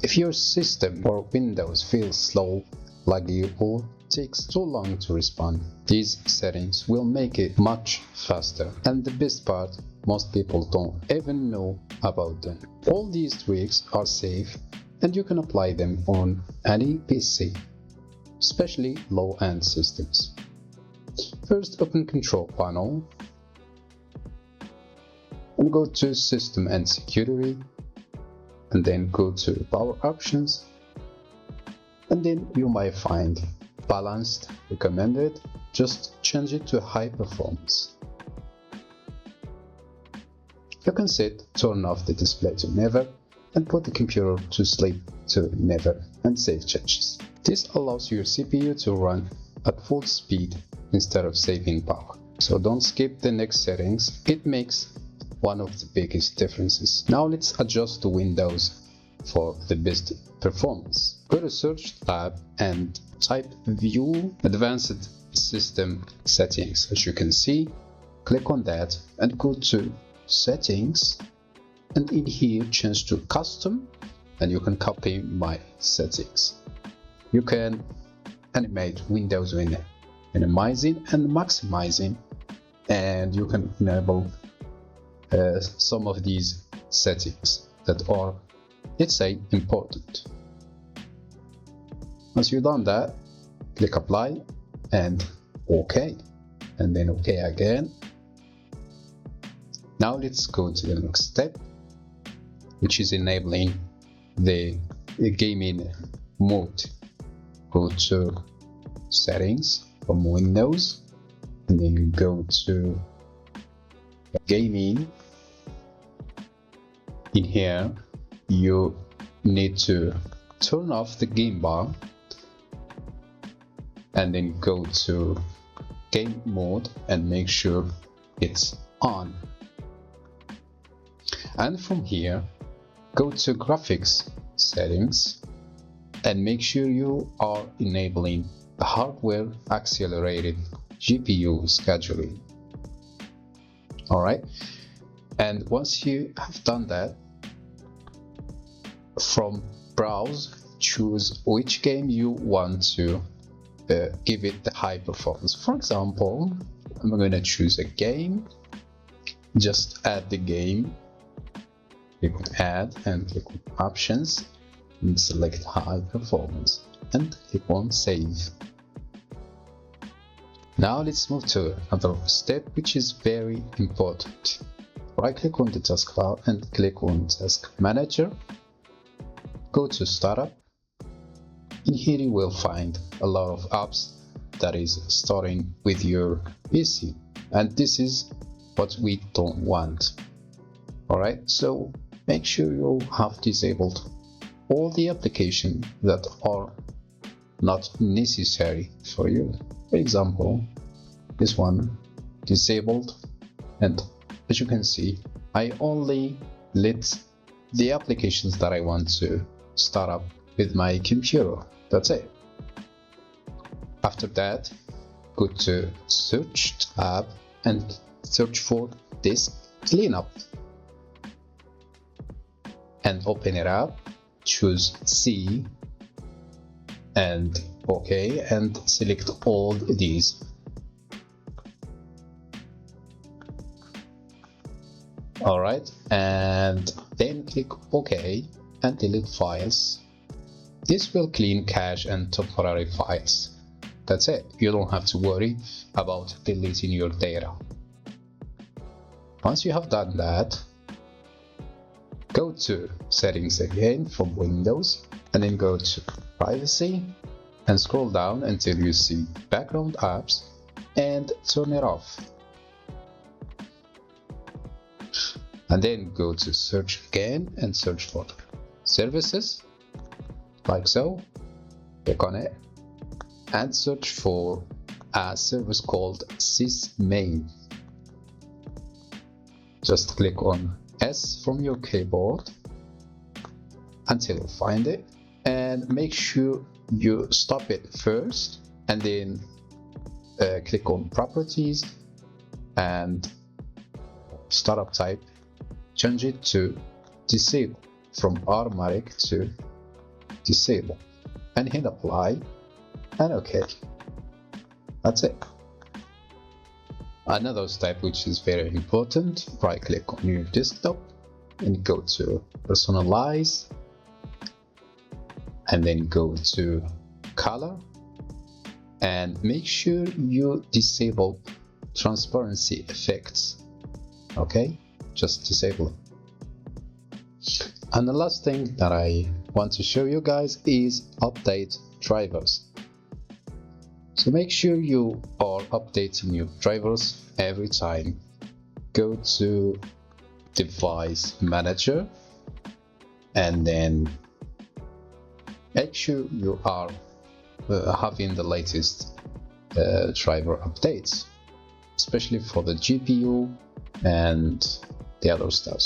If your system or Windows feels slow, laggy, or takes too long to respond, these settings will make it much faster. And the best part, most people don't even know about them. All these tweaks are safe and you can apply them on any PC, especially low-end systems. First, open Control Panel and go to System and Security, and then go to Power Options, and then you might find Balanced Recommended. Just change it to High Performance. You can set Turn off the display to Never and put the computer to sleep to Never and save changes. This allows your CPU to run at full speed instead of saving power. So don't skip the next settings, it makes one of the biggest differences. Now let's adjust the Windows for the best performance. Go to Search tab and type View Advanced System Settings. As you can see, click on that and go to Settings, and in here change to Custom, and you can copy my settings. You can animate Windows when minimizing and maximizing, and you can enable some of these settings that are, let's say, important. Once you've done that, click Apply and OK, and then OK again. Now let's go to the next step, which is enabling the gaming mode. Go to Settings from Windows, and then you go to Gaming. In here, you need to turn off the game bar, and then go to Game Mode and make sure it's on. And from here, go to Graphics Settings and make sure you are enabling the Hardware Accelerated GPU Scheduling. Alright, and once you have done that, from Browse, choose which game you want to give it the high performance. For example, I'm going to choose a game. Just add the game. Click on Add and click on Options and select High Performance and click on Save. Now let's move to another step, which is very important. Right click on the taskbar and click on Task Manager. Go to Startup. In here you will find a lot of apps that is starting with your PC, and this is what we don't want. Alright, so make sure you have disabled all the applications that are not necessary for you. For example, this one disabled, and as you can see, I only let the applications that I want to start up with my computer. That's it. After that, go to Search tab and search for Disk Cleanup and open it up. Choose C and OK, and select all these. Alright, and then click OK and delete files. This will clean cache and temporary files. That's it. You don't have to worry about deleting your data. Once you have done that, go to Settings again from Windows, and then go to Privacy and scroll down until you see Background Apps and turn it off. And then go to Search again and search for Services, like so. Click on it and search for a service called sysmain. Just click on S from your keyboard until you find it, and make sure you stop it first, and then click on Properties and Startup Type. Change it to Disable from Automatic to disable, and hit apply and OK. That's it. Another step which is very important, right click on your desktop and go to personalize and then go to color and make sure you disable transparency effects. Okay, just disable it. And the last thing that I want to show you guys is update drivers. So make sure you are updating your drivers every time. Go to device manager and then make sure you are having the latest driver updates, especially for the GPU and the other stuff.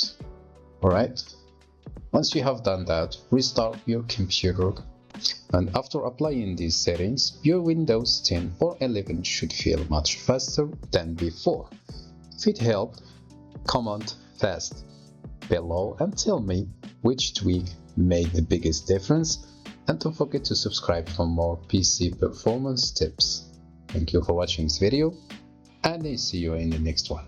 Alright, once you have done that, restart your computer, and after applying these settings, your Windows 10 or 11 should feel much faster than before. If it helped, comment fast below and tell me which tweak made the biggest difference, and don't forget to subscribe for more PC performance tips. Thank you for watching this video, and I see you in the next one.